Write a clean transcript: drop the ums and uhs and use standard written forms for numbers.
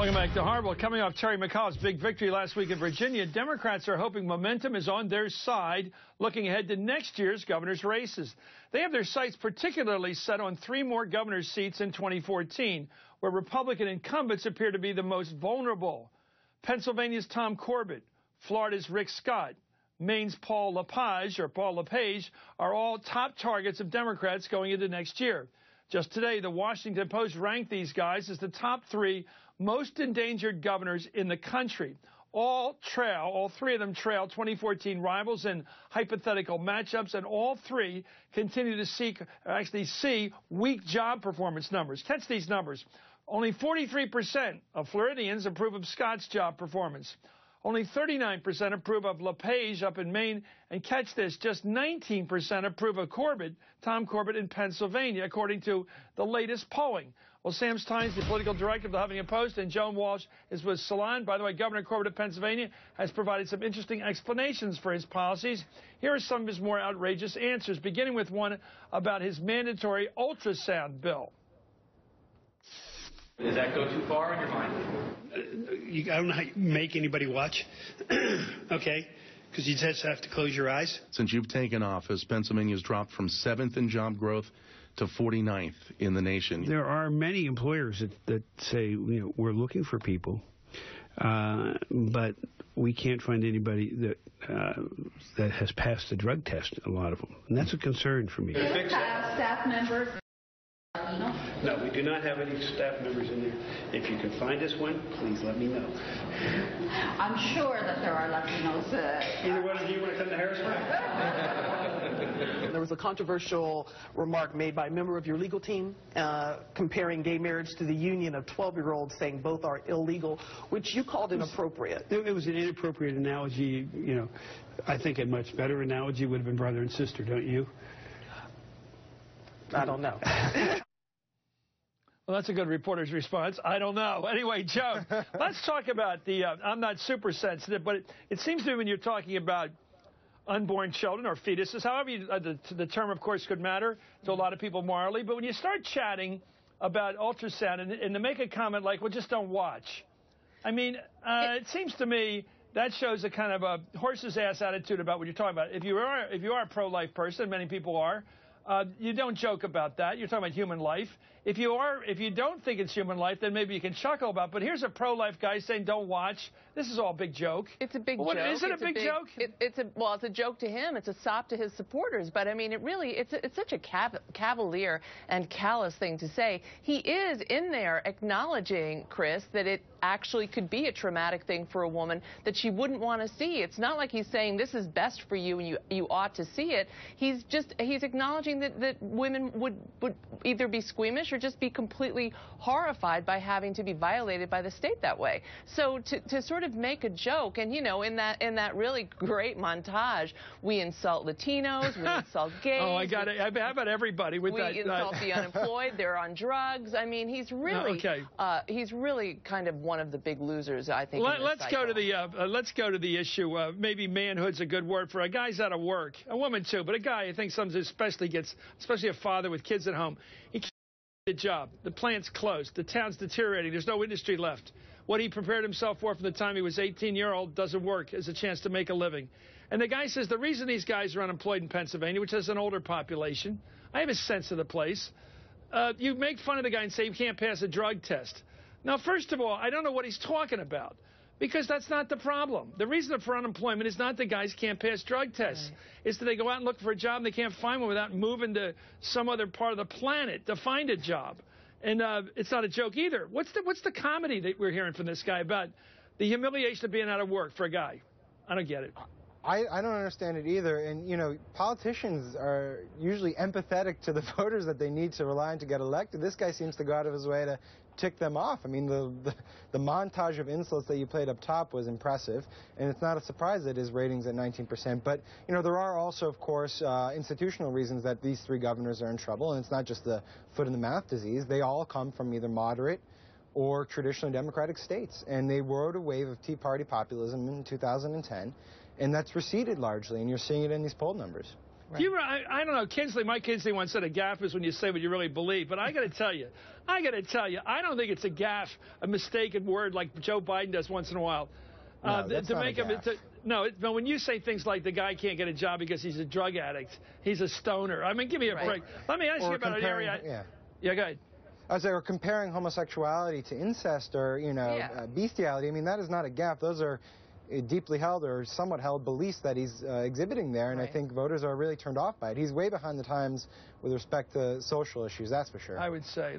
Welcome back to Harville. Coming off Terry McAuliffe's big victory last week in Virginia, Democrats are hoping momentum is on their side looking ahead to next year's governor's races. They have their sights particularly set on 3 more governor's seats in 2014, where Republican incumbents appear to be the most vulnerable. Pennsylvania's Tom Corbett, Florida's Rick Scott, Maine's Paul LePage are all top targets of Democrats going into next year. Just today, the Washington Post ranked these guys as the top 3 most endangered governors in the country. All 3 of them trail 2014 rivals in hypothetical matchups, and all 3 continue to see weak job performance numbers. Catch these numbers. Only 43% of Floridians approve of Scott's job performance. Only 39% approve of LePage up in Maine. And catch this, just 19% approve of Tom Corbett in Pennsylvania, according to the latest polling. Well, Sam Stein, the political director of the Huffington Post, and Joan Walsh is with Salon. By the way, Governor Corbett of Pennsylvania has provided some interesting explanations for his policies. Here are some of his more outrageous answers, beginning with one about his mandatory ultrasound bill. Does that go too far in your mind? I don't know how you make anybody watch, okay? Because you just have to close your eyes. Since you've taken office, Pennsylvania's dropped from 7th in job growth to 49th in the nation. There are many employers that say, you know, we're looking for people, but we can't find anybody that has passed the drug test, a lot of them. And that's a concern for me. Staff members. No, we do not have any staff members in there. If you can find us one, please let me know. I'm sure that there are Latinos. Either one of you want to come to Harrisburg? There was a controversial remark made by a member of your legal team comparing gay marriage to the union of 12-year-olds, saying both are illegal, which you called inappropriate. It was an inappropriate analogy. You know, I think a much better analogy would have been brother and sister, don't you? I don't know. Well, that's a good reporter's response. I don't know. Anyway, Joe, let's talk about the, I'm not super sensitive, but it seems to me when you're talking about unborn children or fetuses, however the term, of course, could matter to a lot of people morally, but when you start chatting about ultrasound and to make a comment like, well, just don't watch. I mean, it seems to me that shows a kind of a horse's ass attitude about what you're talking about. If you are a pro-life person, many people are, you don't joke about that. You're talking about human life. If you don't think it's human life, then maybe you can chuckle about it. But here's a pro-life guy saying, don't watch. This is all a big joke. It's a big joke. Is it a big joke? It's a joke to him. It's a sop to his supporters. But, I mean, it's such a cavalier and callous thing to say. He is in there acknowledging, Chris, that it actually could be a traumatic thing for a woman that she wouldn't want to see. It's not like he's saying this is best for you and you ought to see it. He's acknowledging that women would either be squeamish or just be completely horrified by having to be violated by the state that way. So to sort of make a joke, and you know, in that really great montage, we insult Latinos, we insult gays. Oh, I got it. How about everybody with that? We insult the unemployed. They're on drugs. I mean, he's really he's really kind of one of the big losers, I think. Let's go to the issue. Maybe manhood's a good word for a guy's out of work, a woman too, but a guy I think sometimes especially a father with kids at home, he can't get a job. The plant's closed. The town's deteriorating. There's no industry left. What he prepared himself for from the time he was 18-year-old doesn't work as a chance to make a living. And the guy says the reason these guys are unemployed in Pennsylvania, which has an older population, I have a sense of the place. You make fun of the guy and say you can't pass a drug test. Now, first of all, I don't know what he's talking about, because that's not the problem. The reason for unemployment is not that guys can't pass drug tests. Right. It's that they go out and look for a job and they can't find one without moving to some other part of the planet to find a job. And it's not a joke either. What's the comedy that we're hearing from this guy about the humiliation of being out of work for a guy? I don't get it. I don't understand it either. And, you know, politicians are usually empathetic to the voters that they need to rely on to get elected. This guy seems to go out of his way to tick them off. I mean, the montage of insults that you played up top was impressive, and it's not a surprise that his rating's at 19%. But, you know, there are also, of course, institutional reasons that these 3 governors are in trouble, and it's not just the foot-in-the-mouth disease. They all come from either moderate or traditionally Democratic states, and they rode a wave of Tea Party populism in 2010, and that's receded largely, and you're seeing it in these poll numbers. Do you, I don't know, Kinsley, Mike Kinsley once said a gaffe is when you say what you really believe, but I got to tell you, I don't think it's a gaffe, a mistaken word like Joe Biden does once in a while. No, that's to not make a him, gaffe. no, when you say things like the guy can't get a job because he's a drug addict, he's a stoner. I mean, give me a break. Let me ask you about an area. Yeah, go ahead. I was like, we're comparing homosexuality to incest or, bestiality. I mean, that is not a gaffe. Those are deeply held or somewhat held beliefs that he's exhibiting there, and I think voters are really turned off by it. He's way behind the times with respect to social issues, that's for sure. I would say.